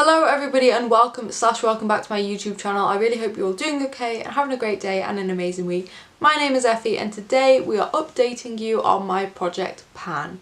Hello everybody and welcome back to my YouTube channel. I really hope you're all doing okay and having a great day and an amazing week. My name is Effie and today we are updating you on my project pan.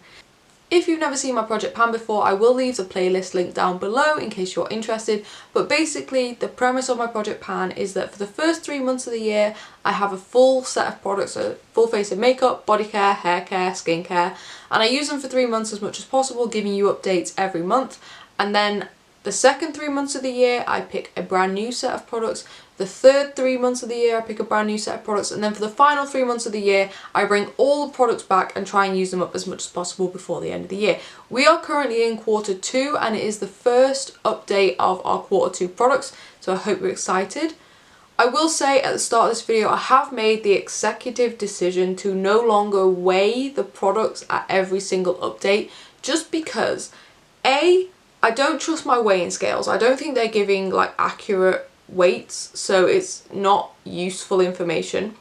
If you've never seen my project pan before, I will leave the playlist link down below in case you're interested. But basically the premise of my project pan is that for the first 3 months of the year I have a full set of products, a full face of makeup, body care, hair care, skincare, and I use them for 3 months as much as possible, giving you updates every month. And then the second 3 months of the year I pick a brand new set of products. The third 3 months of the year I pick a brand new set of products, and then for the final 3 months of the year I bring all the products back and try and use them up as much as possible before the end of the year. We are currently in quarter 2 and it is the first update of our quarter 2 products, so I hope you're excited. I will say at the start of this video I have made the executive decision to no longer weigh the products at every single update, just because I don't trust my weighing scales. I don't think they're giving like accurate weights, so it's not useful information.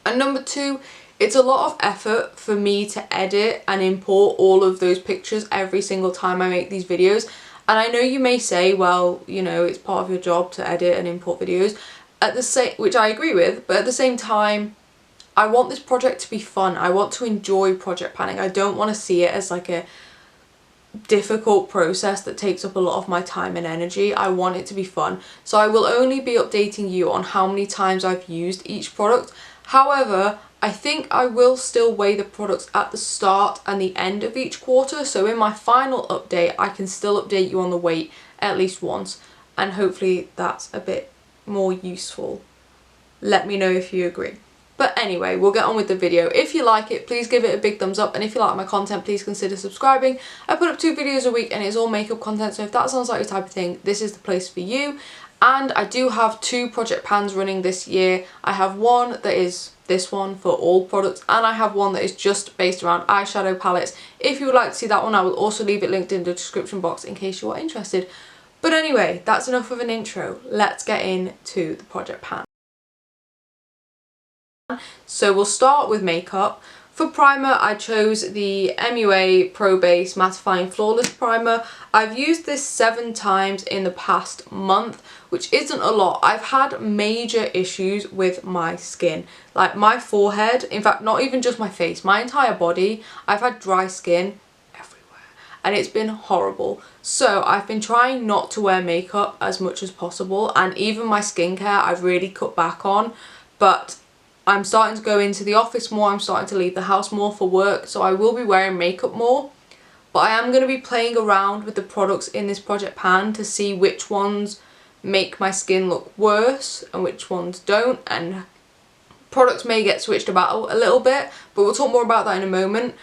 And number 2, it's a lot of effort for me to edit and import all of those pictures every single time I make these videos. And I know you may say, well, you know, it's part of your job to edit and import videos, which I agree with, but at the same time I want this project to be fun. I want to enjoy project planning. I don't want to see it as like a difficult process that takes up a lot of my time and energy. I want it to be fun, so I will only be updating you on how many times I've used each product. However, I think I will still weigh the products at the start and the end of each quarter, so in my final update I can still update you on the weight at least once, and hopefully that's a bit more useful. Let me know if you agree. But anyway, we'll get on with the video. If you like it, please give it a big thumbs up, and if you like my content, please consider subscribing. I put up 2 videos a week and it's all makeup content, so if that sounds like your type of thing, this is the place for you. And I do have 2 project pans running this year. I have one that is this one for all products, and I have one that is just based around eyeshadow palettes. If you would like to see that one, I will also leave it linked in the description box in case you are interested. But anyway, that's enough of an intro. Let's get into the project pan. So we'll start with makeup. For primer I chose the MUA Pro Base Mattifying Flawless Primer. I've used this 7 times in the past month, which isn't a lot. I've had major issues with my skin, like my forehead, in fact not even just my face, my entire body. I've had dry skin everywhere and it's been horrible. So I've been trying not to wear makeup as much as possible, and even my skincare I've really cut back on, but I'm starting to go into the office more, I'm starting to leave the house more for work, so I will be wearing makeup more. But I am going to be playing around with the products in this project pan to see which ones make my skin look worse and which ones don't, and products may get switched about a little bit, but we'll talk more about that in a moment.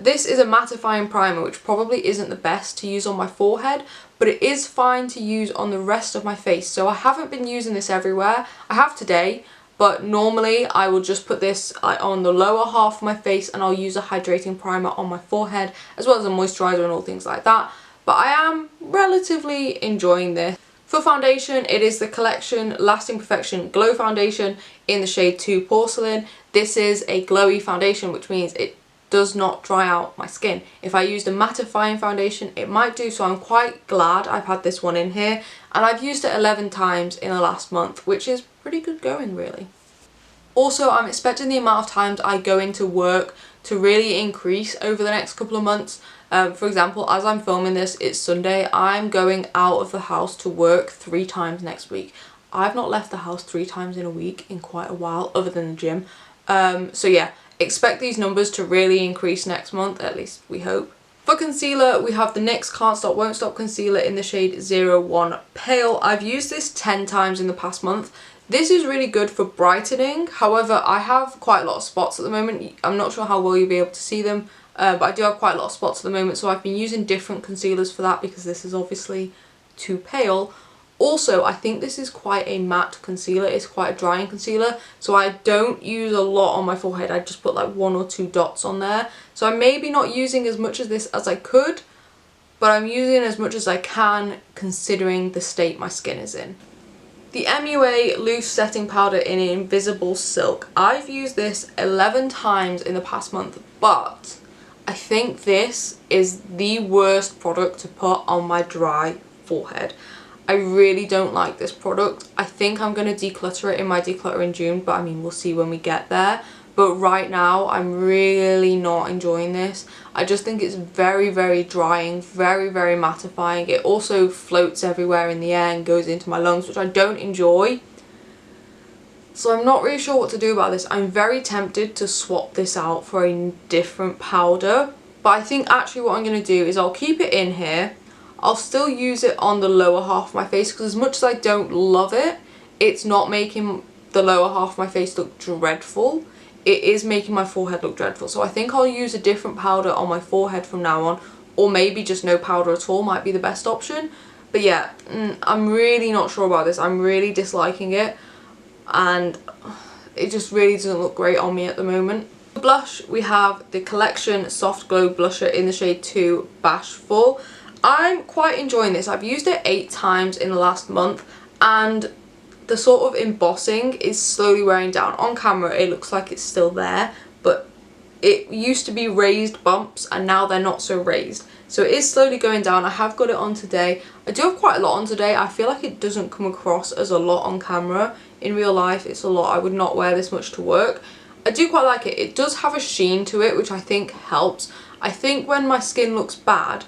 This is a mattifying primer, which probably isn't the best to use on my forehead, but it is fine to use on the rest of my face. So I haven't been using this everywhere. I have today, but normally I will just put this on the lower half of my face and I'll use a hydrating primer on my forehead as well as a moisturiser and all things like that. But I am relatively enjoying this. For foundation, it is the Collection Lasting Perfection Glow Foundation in the shade 2 Porcelain. This is a glowy foundation, which means it does not dry out my skin. If I used a mattifying foundation it might do, so I'm quite glad I've had this one in here, and I've used it 11 times in the last month, which is pretty good going really. Also, I'm expecting the amount of times I go into work to really increase over the next couple of months. For example, as I'm filming this, it's Sunday, I'm going out of the house to work 3 times next week. I've not left the house 3 times in a week in quite a while, other than the gym. So yeah, expect these numbers to really increase next month, at least we hope. For concealer, we have the NYX Can't Stop Won't Stop Concealer in the shade 01 Pale. I've used this 10 times in the past month. This is really good for brightening. However, I have quite a lot of spots at the moment. I'm not sure how well you'll be able to see them, but I do have quite a lot of spots at the moment, so I've been using different concealers for that because this is obviously too pale. Also, I think this is quite a matte concealer. It's quite a drying concealer, so I don't use a lot on my forehead. I just put like 1 or 2 dots on there. So I'm maybe not using as much of this as I could, but I'm using as much as I can considering the state my skin is in. The MUA Loose Setting Powder in Invisible Silk. I've used this 11 times in the past month, but I think this is the worst product to put on my dry forehead. I really don't like this product. I think I'm going to declutter it in my declutter in June, but I mean, we'll see when we get there. But right now, I'm really not enjoying this. I just think it's very, very drying, very, very mattifying. It also floats everywhere in the air and goes into my lungs, which I don't enjoy. So I'm not really sure what to do about this. I'm very tempted to swap this out for a different powder. But I think actually what I'm going to do is I'll keep it in here. I'll still use it on the lower half of my face because as much as I don't love it, it's not making the lower half of my face look dreadful. It is making my forehead look dreadful. So I think I'll use a different powder on my forehead from now on, or maybe just no powder at all might be the best option. But yeah, I'm really not sure about this. I'm really disliking it and it just really doesn't look great on me at the moment. For blush, we have the Collection Soft Glow Blusher in the shade 2 Bashful. I'm quite enjoying this. I've used it 8 times in the last month and the sort of embossing is slowly wearing down. On camera it looks like it's still there, but it used to be raised bumps and now they're not so raised. So it is slowly going down. I have got it on today. I do have quite a lot on today. I feel like it doesn't come across as a lot on camera. In real life it's a lot. I would not wear this much to work. I do quite like it. It does have a sheen to it, which I think helps. I think when my skin looks bad,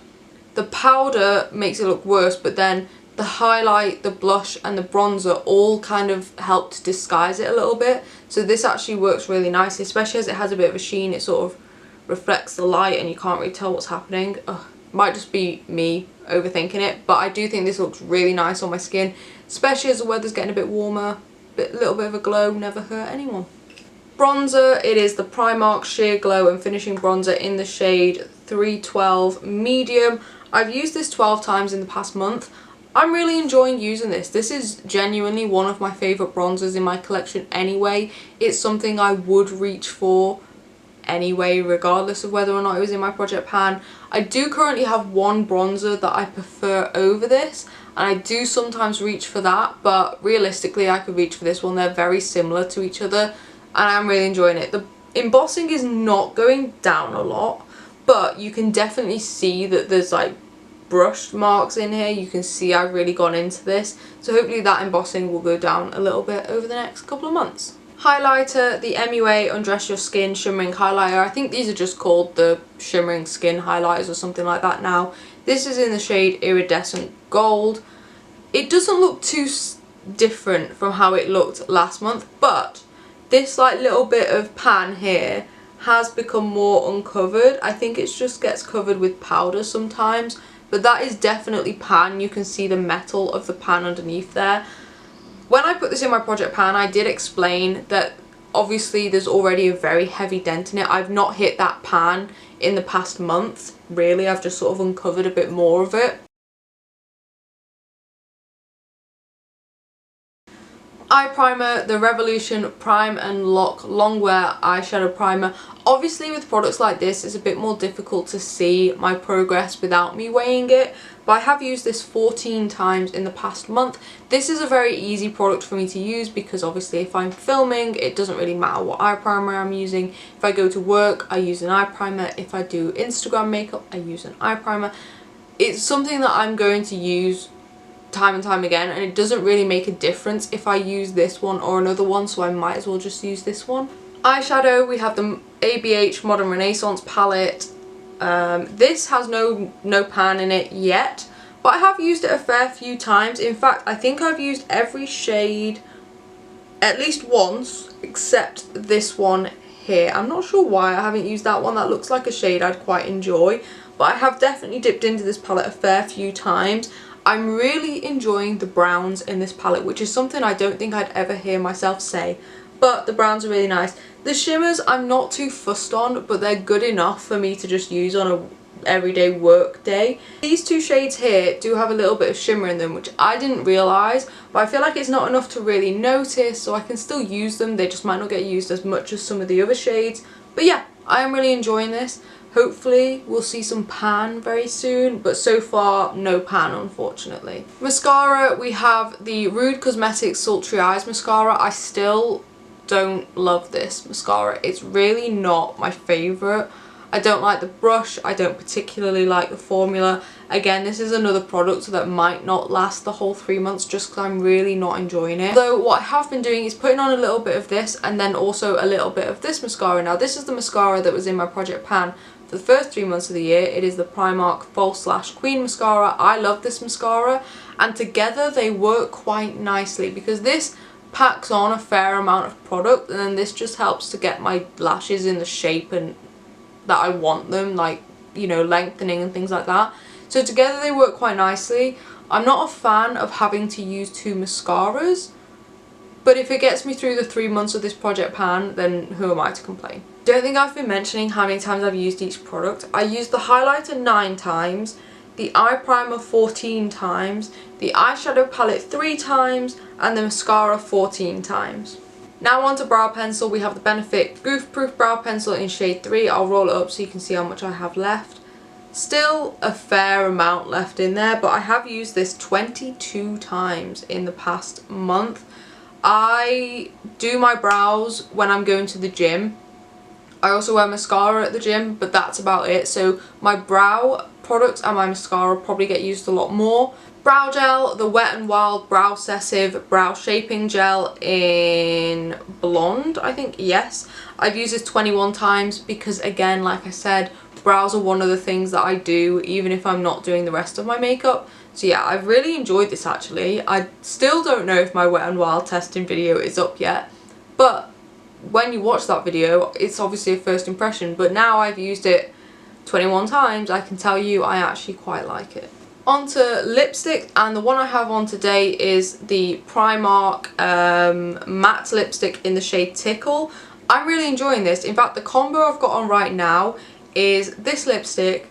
the powder makes it look worse, but then the highlight, the blush and the bronzer all kind of help to disguise it a little bit. So this actually works really nicely, especially as it has a bit of a sheen. It sort of reflects the light and you can't really tell what's happening. Ugh, might just be me overthinking it, but I do think this looks really nice on my skin, especially as the weather's getting a bit warmer. A little bit of a glow, never hurt anyone. Bronzer, it is the Primark Sheer Glow and Finishing Bronzer in the shade 312 Medium. I've used this 12 times in the past month. I'm really enjoying using this. This is genuinely one of my favourite bronzers in my collection anyway. It's something I would reach for anyway, regardless of whether or not it was in my project pan. I do currently have one bronzer that I prefer over this, and I do sometimes reach for that, but realistically I could reach for this one. They're very similar to each other and I'm really enjoying it. The embossing is not going down a lot, but you can definitely see that there's like brush marks in here. You can see I've really gone into this, so hopefully that embossing will go down a little bit over the next couple of months. Highlighter, the MUA Undress Your Skin Shimmering Highlighter. I think these are just called the Shimmering Skin Highlighters or something like that now. This is in the shade Iridescent Gold. It doesn't look too different from how it looked last month, but this like little bit of pan here has become more uncovered. I think it just gets covered with powder sometimes, but that is definitely pan. You can see the metal of the pan underneath there. When I put this in my project pan, I did explain that obviously there's already a very heavy dent in it. I've not hit that pan in the past month, really. I've just sort of uncovered a bit more of it. Eye primer, the Revolution Prime and Lock Longwear Eyeshadow Primer. Obviously with products like this it's a bit more difficult to see my progress without me weighing it, but I have used this 14 times in the past month. This is a very easy product for me to use because obviously if I'm filming it doesn't really matter what eye primer I'm using. If I go to work I use an eye primer, if I do Instagram makeup I use an eye primer. It's something that I'm going to use time and time again, and it doesn't really make a difference if I use this one or another one, so I might as well just use this one. Eyeshadow, we have the ABH Modern Renaissance palette. This has no pan in it yet, but I have used it a fair few times. In fact, I think I've used every shade at least once except this one here. I'm not sure why I haven't used that one. That looks like a shade I'd quite enjoy, but I have definitely dipped into this palette a fair few times. I'm really enjoying the browns in this palette, which is something I don't think I'd ever hear myself say, but the browns are really nice. The shimmers I'm not too fussed on, but they're good enough for me to just use on a everyday work day. These two shades here do have a little bit of shimmer in them, which I didn't realise, but I feel like it's not enough to really notice, so I can still use them. They just might not get used as much as some of the other shades. But yeah, I am really enjoying this. Hopefully we'll see some pan very soon, but so far no pan unfortunately. Mascara, we have the Rude Cosmetics Sultry Eyes Mascara. I still don't love this mascara. It's really not my favourite. I don't like the brush, I don't particularly like the formula. Again, this is another product that might not last the whole 3 months just because I'm really not enjoying it. Though what I have been doing is putting on a little bit of this and then also a little bit of this mascara. Now this is the mascara that was in my project pan for the first 3 months of the year. It is the Primark False Lash Queen mascara. I love this mascara, and together they work quite nicely because this packs on a fair amount of product, and then this just helps to get my lashes in the shape and that I want them, like, you know, lengthening and things like that. So together they work quite nicely. I'm not a fan of having to use 2 mascaras, but if it gets me through the 3 months of this project pan, then who am I to complain? Don't think I've been mentioning how many times I've used each product. I used the highlighter 9 times, the eye primer 14 times, the eyeshadow palette 3 times, and the mascara 14 times. Now on to brow pencil. We have the Benefit Goof Proof Brow Pencil in shade 3. I'll roll it up so you can see how much I have left. Still a fair amount left in there, but I have used this 22 times in the past month. I do my brows when I'm going to the gym. I also wear mascara at the gym, but that's about it. So my brow products and my mascara probably get used a lot more. Brow gel, the Wet n Wild Brow Obsessive Brow Shaping Gel in Blonde, I think, yes. I've used this 21 times because, again, like I said, brows are one of the things that I do even if I'm not doing the rest of my makeup. So yeah, I've really enjoyed this actually. I still don't know if my Wet n Wild testing video is up yet, but when you watch that video, it's obviously a first impression, but now I've used it 21 times, I can tell you I actually quite like it. Onto lipstick, and the one I have on today is the Primark matte lipstick in the shade Tickle. I'm really enjoying this. In fact, the combo I've got on right now is this lipstick,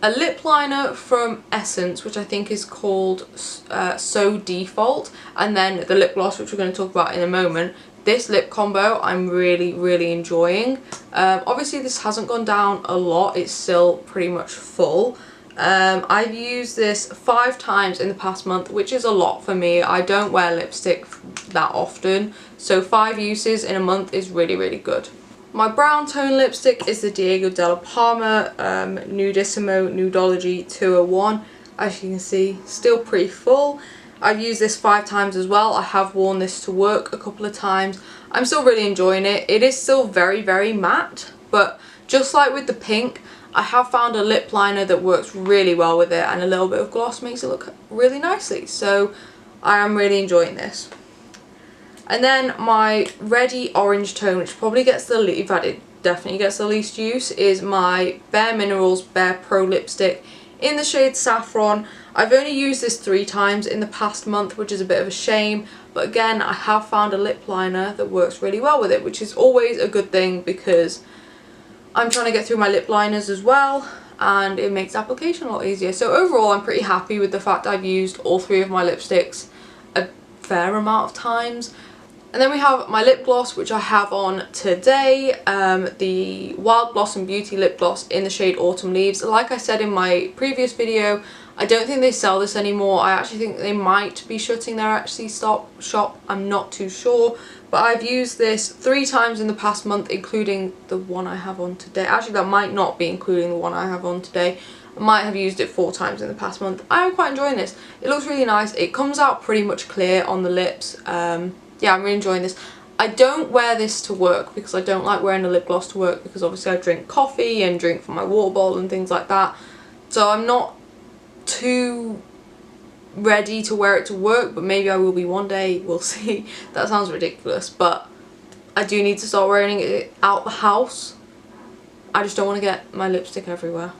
a lip liner from Essence, which I think is called So Default, and then the lip gloss, which we're going to talk about in a moment. This lip combo I'm really enjoying. Obviously this hasn't gone down a lot, it's still pretty much full. I've used this 5 times in the past month, which is a lot for me. I don't wear lipstick that often, so 5 uses in a month is really good. My brown tone lipstick is the Diego Della Palma Nudissimo Nudology 201. As you can see, still pretty full. I've used this 5 times as well. I have worn this to work a couple of times. I'm still really enjoying it. It is still very matte, but just like with the pink, I have found a lip liner that works really well with it, and a little bit of gloss makes it look really nicely. So I am really enjoying this. And then my Ready Orange tone, which probably gets the least, in fact it definitely gets the least use, is my Bare Minerals Bare Pro lipstick in the shade Saffron. I've only used this 3 times in the past month, which is a bit of a shame, but again, I have found a lip liner that works really well with it, which is always a good thing because I'm trying to get through my lip liners as well, and it makes application a lot easier. So overall, I'm pretty happy with the fact I've used all 3 of my lipsticks a fair amount of times. And then we have my lip gloss, which I have on today, the Wild Blossom Beauty Lip Gloss in the shade Autumn Leaves. Like I said in my previous video, I don't think they sell this anymore. I actually think they might be shutting their Actually Stop shop, I'm not too sure. But I've used this 3 times in the past month, including the one I have on today. Actually, that might not be including the one I have on today. I might have used it 4 times in the past month. I am quite enjoying this. It looks really nice. It comes out pretty much clear on the lips. Yeah, I'm really enjoying this. I don't wear this to work because I don't like wearing a lip gloss to work because obviously I drink coffee and drink from my water bottle and things like that. So I'm not too ready to wear it to work, but maybe I will be one day, we'll see. That sounds ridiculous, but I do need to start wearing it out the house. I just don't want to get my lipstick everywhere.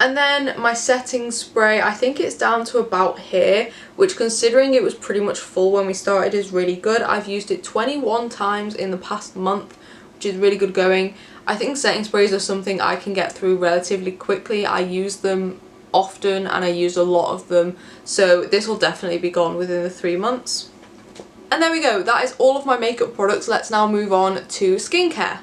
And then my setting spray, I think it's down to about here, which considering it was pretty much full when we started is really good. I've used it 21 times in the past month, which is really good going. I think setting sprays are something I can get through relatively quickly. I use them often and I use a lot of them, so this will definitely be gone within the 3 months. And there we go, that is all of my makeup products. Let's now move on to skincare.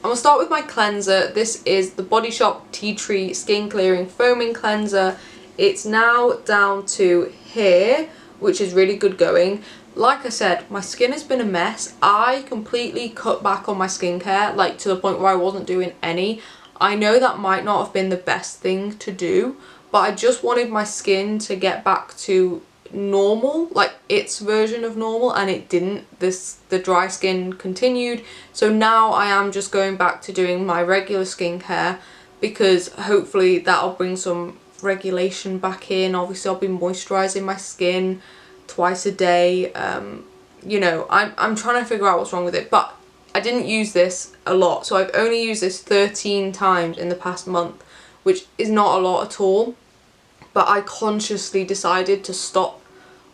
I'm going to start with my cleanser. This is the Body Shop Tea Tree Skin Clearing Foaming Cleanser. It's now down to here, which is really good going. Like I said, my skin has been a mess. I completely cut back on my skincare, like to the point where I wasn't doing any. I know that might not have been the best thing to do, but I just wanted my skin to get back to normal, like its version of normal, and it didn't. The dry skin continued, so now I am just going back to doing my regular skincare, because hopefully that'll bring some regulation back in. Obviously I'll be moisturizing my skin twice a day. You know, I'm trying to figure out what's wrong with it, but I didn't use this a lot, so I've only used this 13 times in the past month, which is not a lot at all. But I consciously decided to stop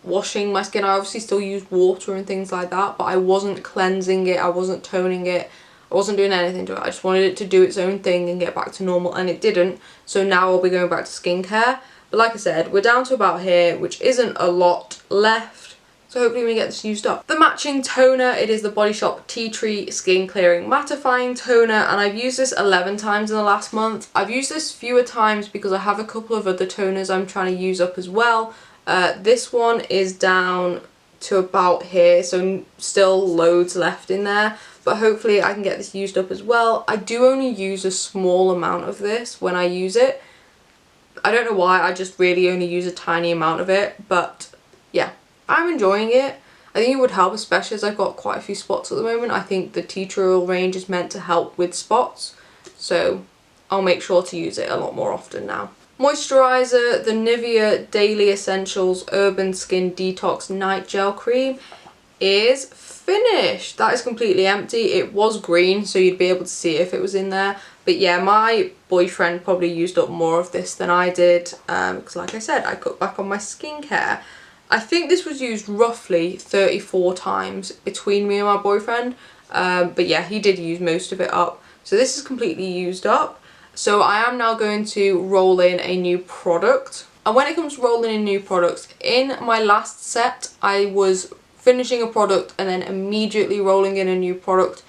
washing my skin. I obviously still use water and things like that, but I wasn't cleansing it, I wasn't toning it, I wasn't doing anything to it. I just wanted it to do its own thing and get back to normal, and it didn't. So now I'll be going back to skincare. But like I said, we're down to about here, which isn't a lot left. So hopefully we get this used up. The matching toner, it is the Body Shop Tea Tree Skin Clearing Mattifying Toner, and I've used this 11 times in the last month. I've used this fewer times because I have a couple of other toners I'm trying to use up as well. This one is down to about here, so still loads left in there, but hopefully I can get this used up as well. I do only use a small amount of this when I use it. I don't know why, I just really only use a tiny amount of it, but yeah. I'm enjoying it. I think it would help, especially as I've got quite a few spots at the moment. I think the Tea Tree Oil range is meant to help with spots, so I'll make sure to use it a lot more often now. Moisturiser, the Nivea Daily Essentials Urban Skin Detox Night Gel Cream is finished. That is completely empty. It was green, so you'd be able to see if it was in there. But yeah, my boyfriend probably used up more of this than I did, because like I said, I cut back on my skincare. I think this was used roughly 34 times between me and my boyfriend, but yeah, he did use most of it up. So this is completely used up. So I am now going to roll in a new product. And when it comes to rolling in new products, in my last set, I was finishing a product and then immediately rolling in a new product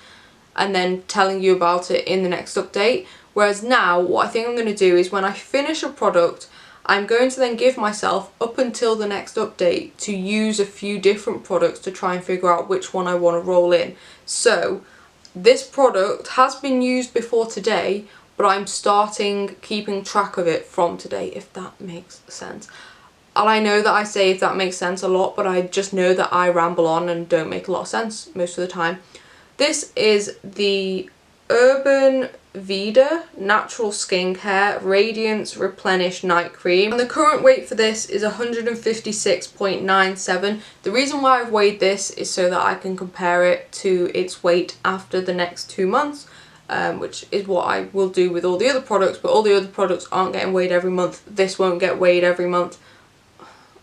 and then telling you about it in the next update. Whereas now, what I think I'm going to do is when I finish a product, I'm going to then give myself up until the next update to use a few different products to try and figure out which one I want to roll in. So this product has been used before today, but I'm starting keeping track of it from today, if that makes sense. And I know that I say if that makes sense a lot, but I just know that I ramble on and don't make a lot of sense most of the time. This is the Urban Veda Natural Skincare Radiance Replenish Night Cream, and the current weight for this is 156.97. The reason why I've weighed this is so that I can compare it to its weight after the next 2 months, which is what I will do with all the other products, but all the other products aren't getting weighed every month. This won't get weighed every month.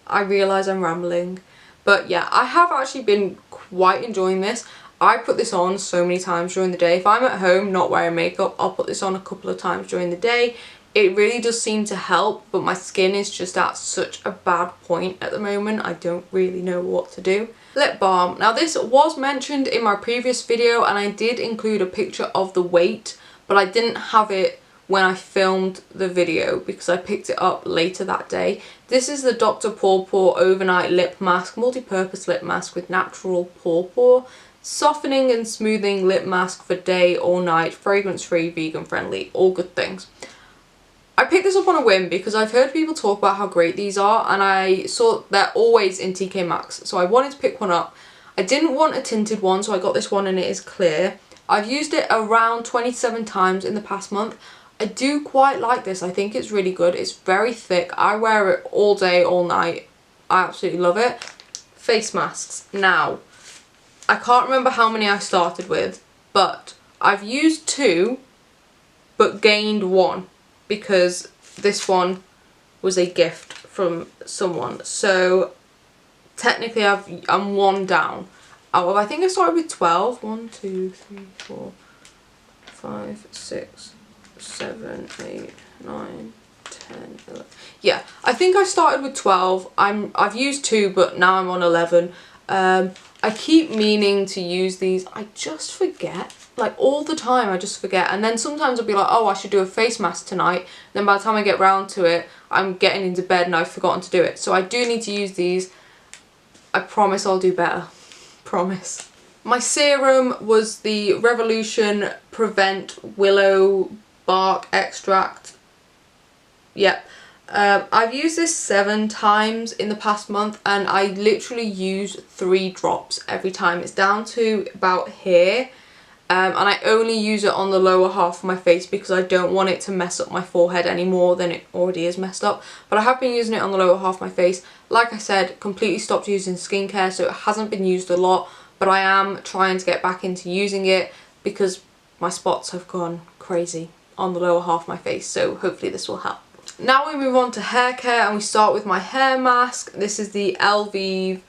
I realise I'm rambling, but yeah, I have actually been quite enjoying this. I put this on so many times during the day. If I'm at home not wearing makeup, I'll put this on a couple of times during the day. It really does seem to help, but my skin is just at such a bad point at the moment. I don't really know what to do. Lip balm. Now this was mentioned in my previous video and I did include a picture of the weight, but I didn't have it when I filmed the video because I picked it up later that day. This is the Dr. Pawpaw Overnight Lip Mask, multi-purpose lip mask with natural pawpaw. Softening and smoothing lip mask for day or night, fragrance-free, vegan-friendly, all good things. I picked this up on a whim because I've heard people talk about how great these are, and I saw they're always in TK Maxx, so I wanted to pick one up. I didn't want a tinted one, so I got this one and it is clear. I've used it around 27 times in the past month. I do quite like this. I think it's really good. It's very thick. I wear it all day, all night. I absolutely love it. Face masks. Now, I can't remember how many I started with, but I've used 2 but gained 1 because this one was a gift from someone. So technically I'm 1 down. Out of, I think I started with 12. 1, 2, 3, 4, 5, 6, 7, 8, 9, 10, 11. Yeah, I think I started with 12. I've used 2 but now I'm on 11. I keep meaning to use these. I just forget. Like all the time I just forget. And then sometimes I'll be like, oh, I should do a face mask tonight. And then by the time I get round to it, I'm getting into bed and I've forgotten to do it. So I do need to use these. I promise I'll do better. Promise. My serum was the Revolution Prevent Willow bark extract. Yep. I've used this 7 times in the past month, and I literally use 3 drops every time. It's down to about here, and I only use it on the lower half of my face because I don't want it to mess up my forehead any more than it already is messed up. But I have been using it on the lower half of my face. Like I said, completely stopped using skincare, so it hasn't been used a lot, but I am trying to get back into using it because my spots have gone crazy on the lower half of my face, so hopefully this will help. Now we move on to hair care, and we start with my hair mask. This is the Elvive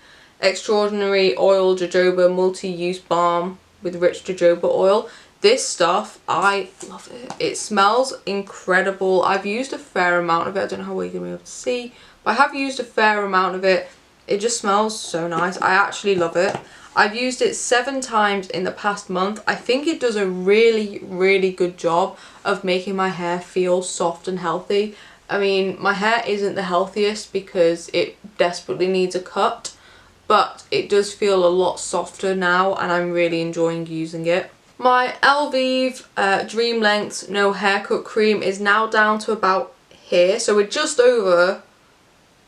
Extraordinary Oil Jojoba Multi-Use Balm with rich jojoba oil. This stuff, I love it. It smells incredible. I've used a fair amount of it. I don't know how well you're going to be able to see, but I have used a fair amount of it. It just smells so nice. I actually love it. I've used it 7 times in the past month. I think it does a really, really good job of making my hair feel soft and healthy. I mean, my hair isn't the healthiest because it desperately needs a cut, but it does feel a lot softer now, and I'm really enjoying using it. My Elvive Dream Length No Haircut Cream is now down to about here, so we're just over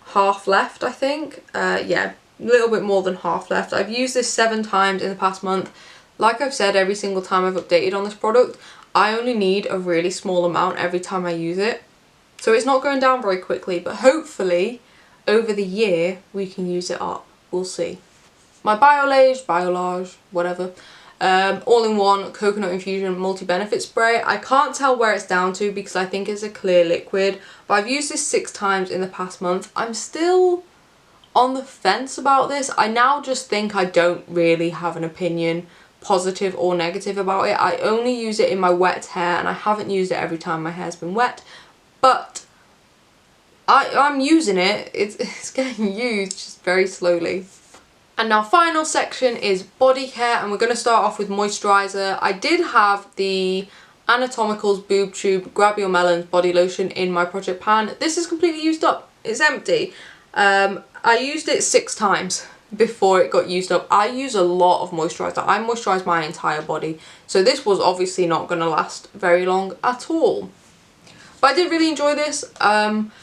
half left, I think. Yeah, a little bit more than half left. I've used this 7 times in the past month. Like I've said every single time I've updated on this product, I only need a really small amount every time I use it. So it's not going down very quickly, but hopefully over the year we can use it up. We'll see. My Biolage, whatever, all-in-one coconut infusion multi-benefit spray. I can't tell where it's down to because I think it's a clear liquid, but I've used this 6 times in the past month. I'm still on the fence about this. I now just think I don't really have an opinion, positive or negative, about it. I only use it in my wet hair, and I haven't used it every time my hair's been wet. But I'm using it. It's getting used, just very slowly. And now final section is body care, and we're going to start off with moisturiser. I did have the Anatomicals Boob Tube Grab Your Melons body lotion in my project pan. This is completely used up. It's empty. I used it 6 times before it got used up. I use a lot of moisturiser. I moisturise my entire body, so this was obviously not going to last very long at all. But I did really enjoy this.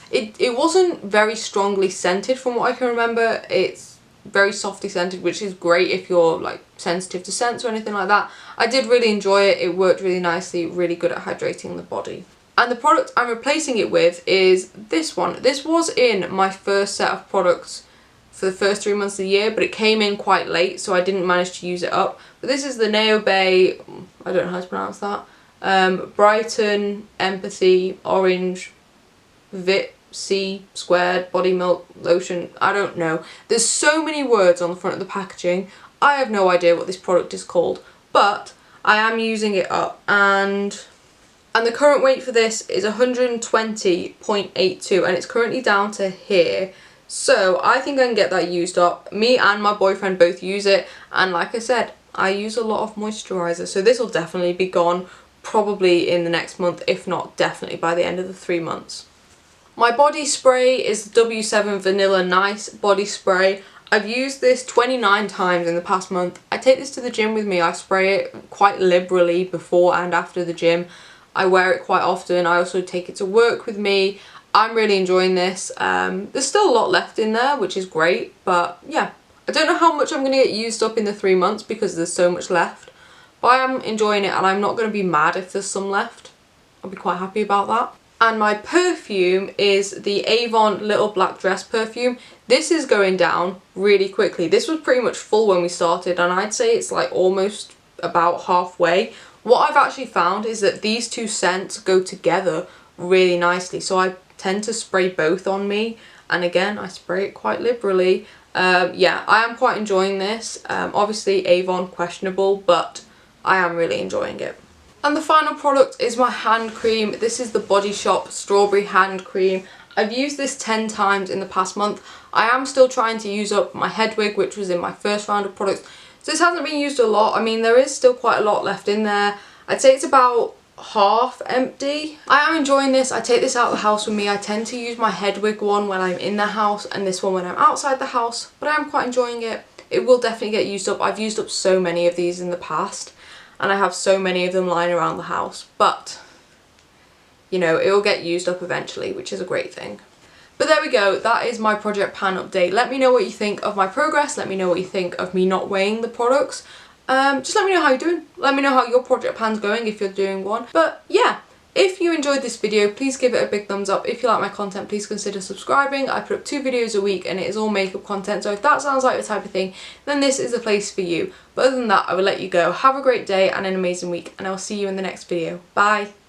It wasn't very strongly scented from what I can remember. It's very softly scented, which is great if you're like sensitive to scents or anything like that. I did really enjoy it. It worked really nicely, really good at hydrating the body. And the product I'm replacing it with is this one. This was in my first set of products for the first 3 months of the year, but it came in quite late, so I didn't manage to use it up. But this is the Neobay, I don't know how to pronounce that, Brighton Empathy Orange Vit C Squared Body Milk Lotion. I don't know. There's so many words on the front of the packaging. I have no idea what this product is called, but I am using it up, and the current weight for this is 120.82, and it's currently down to here. So I think I can get that used up. Me and my boyfriend both use it, and like I said, I use a lot of moisturiser, so this will definitely be gone probably in the next month, if not definitely by the end of the 3 months. My body spray is the W7 Vanilla Nice body spray. I've used this 29 times in the past month. I take this to the gym with me. I spray it quite liberally before and after the gym. I wear it quite often. I also take it to work with me. I'm really enjoying this. There's still a lot left in there, which is great, but yeah. I don't know how much I'm going to get used up in the 3 months because there's so much left. But I am enjoying it, and I'm not going to be mad if there's some left. I'll be quite happy about that. And my perfume is the Avon Little Black Dress perfume. This is going down really quickly. This was pretty much full when we started, and I'd say it's like almost about halfway. What I've actually found is that these 2 scents go together really nicely, so I tend to spray both on me, and again I spray it quite liberally. Yeah, I am quite enjoying this. Obviously Avon questionable, but I am really enjoying it. And the final product is my hand cream. This is the Body Shop Strawberry Hand Cream. I've used this 10 times in the past month. I am still trying to use up my head wig, which was in my first round of products. So this hasn't been used a lot. I mean, there is still quite a lot left in there. I'd say it's about half empty. I am enjoying this. I take this out of the house with me. I tend to use my head wig one when I'm in the house and this one when I'm outside the house, but I am quite enjoying it. It will definitely get used up. I've used up so many of these in the past, and I have so many of them lying around the house, but you know, it will get used up eventually, which is a great thing. But there we go, that is my project pan update. Let me know what you think of my progress, let me know what you think of me not weighing the products. Just let me know how you're doing. Let me know how your project pan's going if you're doing one. But yeah, if you enjoyed this video, please give it a big thumbs up. If you like my content, please consider subscribing. I put up 2 videos a week and it is all makeup content, so if that sounds like the type of thing, then this is the place for you. But other than that, I will let you go. Have a great day and an amazing week, and I'll see you in the next video. Bye!